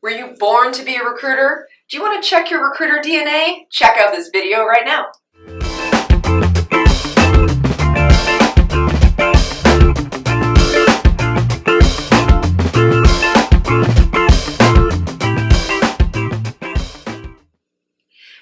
Were you born to be a recruiter? Do you want to check your recruiter DNA? Check out this video right now.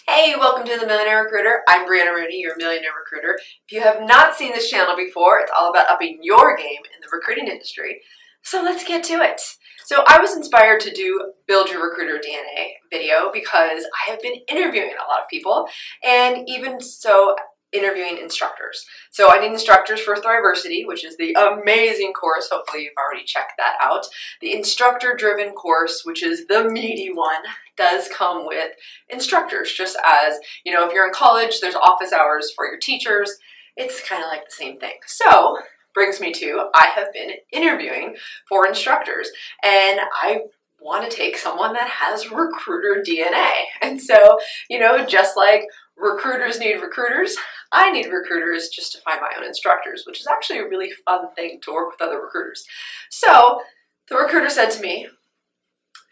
Hey, welcome to the Millionaire Recruiter. I'm Brianna Rooney, your Millionaire Recruiter. If you have not seen this channel before, it's all about upping your game in the recruiting industry. So let's get to it. So I was inspired to do Build Your Recruiter DNA video because I have been interviewing a lot of people, and even so, interviewing instructors. So I need instructors for Thriversity, which is the amazing course. Hopefully you've already checked that out. The instructor-driven course, which is the meaty one, does come with instructors. Just as, you know, if you're in college, there's office hours for your teachers. It's kind of like the same thing. So brings me to, I have been interviewing for instructors, and I want to take someone that has recruiter DNA. And so, you know, just like recruiters need recruiters, I need recruiters just to find my own instructors, which is actually a really fun thing to work with other recruiters. So the recruiter said to me,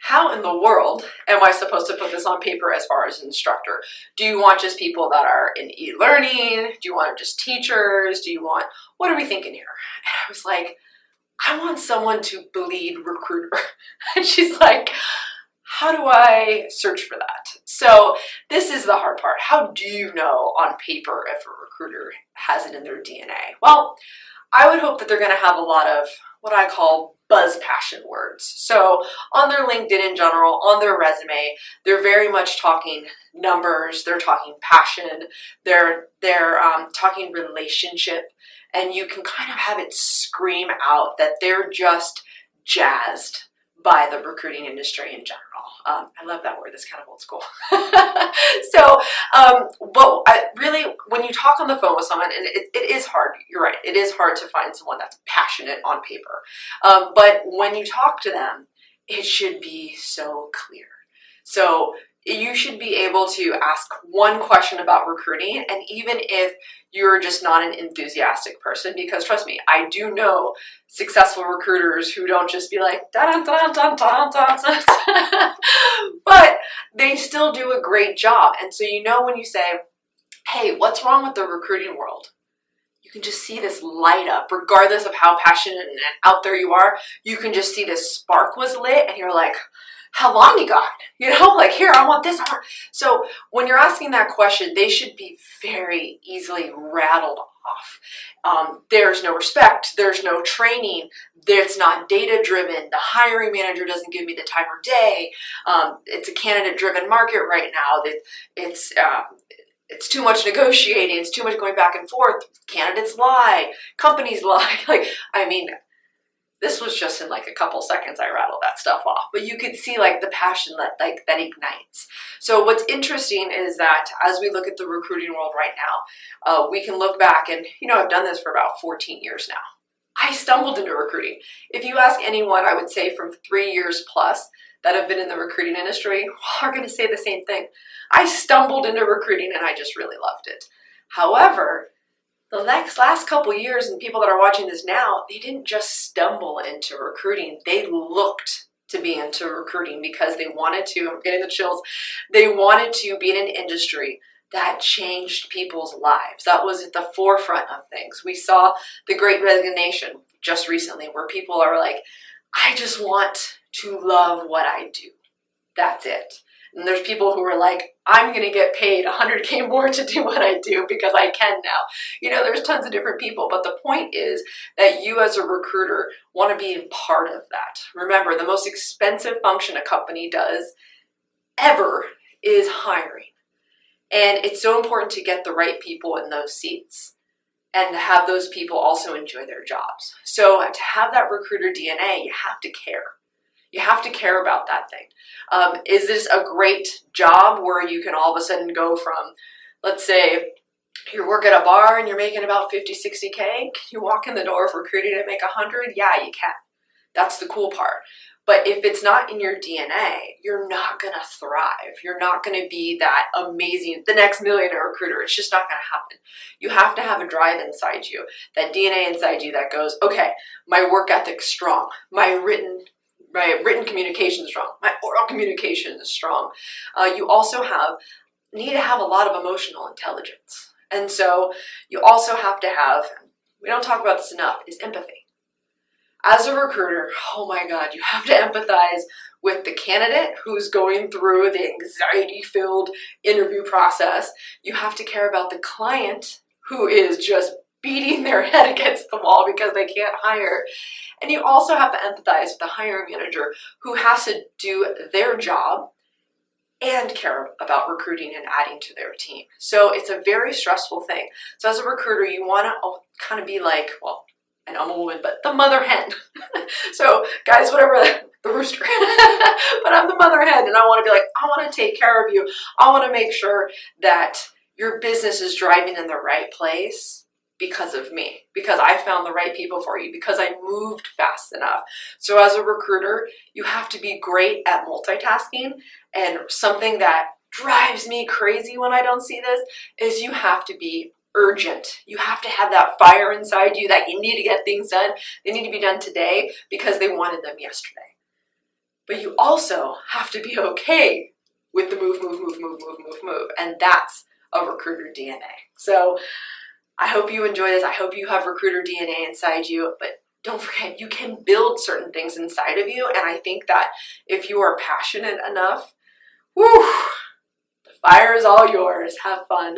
how in the world am I supposed to put this on paper as far as an instructor? Do you want just people that are in e-learning? Do you want just teachers? What are we thinking here? And I was like, I want someone to bleed recruiter. And she's like, how do I search for that? So this is the hard part. How do you know on paper if a recruiter has it in their DNA? Well, I would hope that they're going to have a lot of what I call buzz passion words. So on their LinkedIn in general, on their resume, they're very much talking numbers, they're talking passion, they're talking relationship, and you can kind of have it scream out that they're just jazzed by the recruiting industry in general. I love that word. That's kind of old school. So, but really, when you talk on the phone with someone, and it is hard, you're right, it is hard to find someone that's passionate on paper. But when you talk to them, it should be so clear. So you should be able to ask one question about recruiting, and even if you're just not an enthusiastic person, because trust me, I do know successful recruiters who don't just be like, dun, dun, dun, dun, dun, dun. But they still do a great job. And so, you know, when you say, hey, what's wrong with the recruiting world? You can just see this light up, regardless of how passionate and out there you are. You can just see this spark was lit, and you're like, how long you got? You know, like, here, I want this. So when you're asking that question, they should be very easily rattled off. There's no respect. There's no training. It's not data driven. The hiring manager doesn't give me the time of day. It's a candidate driven market right now. It's too much negotiating. It's too much going back and forth. Candidates lie. Companies lie. Like, I mean, this was just in like a couple seconds I rattled that stuff off. But you could see like the passion that ignites. So what's interesting is that as we look at the recruiting world right now, we can look back and, you know, I've done this for about 14 years now. I stumbled into recruiting. If you ask anyone, I would say from 3 years plus that have been in the recruiting industry, are going to say the same thing. I stumbled into recruiting and I just really loved it. However, the last couple years, and people that are watching this now, they didn't just stumble into recruiting. They looked to be into recruiting because they wanted to, I'm getting the chills, they wanted to be in an industry that changed people's lives. That was at the forefront of things. We saw the Great Resignation just recently where people are like, I just want to love what I do. That's it. And there's people who are like, I'm going to get paid 100K more to do what I do because I can now. You know, there's tons of different people. But the point is that you as a recruiter want to be a part of that. Remember, the most expensive function a company does ever is hiring. And it's so important to get the right people in those seats and to have those people also enjoy their jobs. So to have that recruiter DNA, you have to care. You have to care about that thing. Is this a great job where you can all of a sudden go from, let's say, you work at a bar and you're making about 50, 60K. Can you walk in the door of recruiting and make 100? Yeah, you can. That's the cool part. But if it's not in your DNA, you're not going to thrive. You're not going to be that amazing, the next millionaire recruiter. It's just not going to happen. You have to have a drive inside you, that DNA inside you that goes, okay, my work ethic's strong. My written my written communication is strong. My oral communication is strong. You also need to have a lot of emotional intelligence. And so you also have to have, we don't talk about this enough, is empathy. As a recruiter, oh my God, you have to empathize with the candidate who's going through the anxiety-filled interview process. You have to care about the client who is just beating their head against the wall because they can't hire. And you also have to empathize with the hiring manager who has to do their job and care about recruiting and adding to their team. So it's a very stressful thing. So as a recruiter, you want to kind of be like, well, and I'm a woman, but the mother hen. So guys, whatever, the rooster. But I'm the mother hen, and I want to be like, I want to take care of you. I want to make sure that your business is driving in the right place because of me, because I found the right people for you, because I moved fast enough. So as a recruiter, you have to be great at multitasking, and something that drives me crazy when I don't see this is you have to be urgent. You have to have that fire inside you that you need to get things done. They need to be done today because they wanted them yesterday. But you also have to be okay with the move. And that's a recruiter DNA. So I hope you enjoy this. I hope you have recruiter DNA inside you, but don't forget, you can build certain things inside of you. And I think that if you are passionate enough, whew, fire is all yours. Have fun.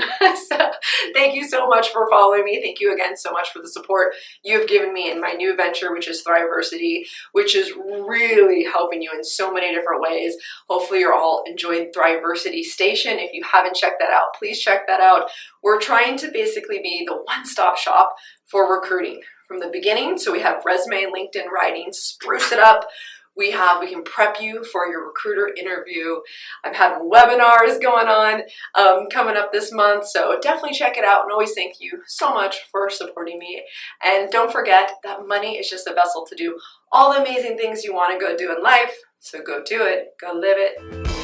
So, thank you so much for following me. Thank you again so much for the support you have given me in my new venture, which is Thriversity, which is really helping you in so many different ways. Hopefully you're all enjoying Thriversity Station. If you haven't checked that out, please check that out. We're trying to basically be the one-stop shop for recruiting from the beginning. So we have resume and LinkedIn writing, spruce it up. We can prep you for your recruiter interview. I'm having webinars going on coming up this month, so definitely check it out. And always thank you so much for supporting me. And don't forget that money is just a vessel to do all the amazing things you want to go do in life. So go do it, go live it.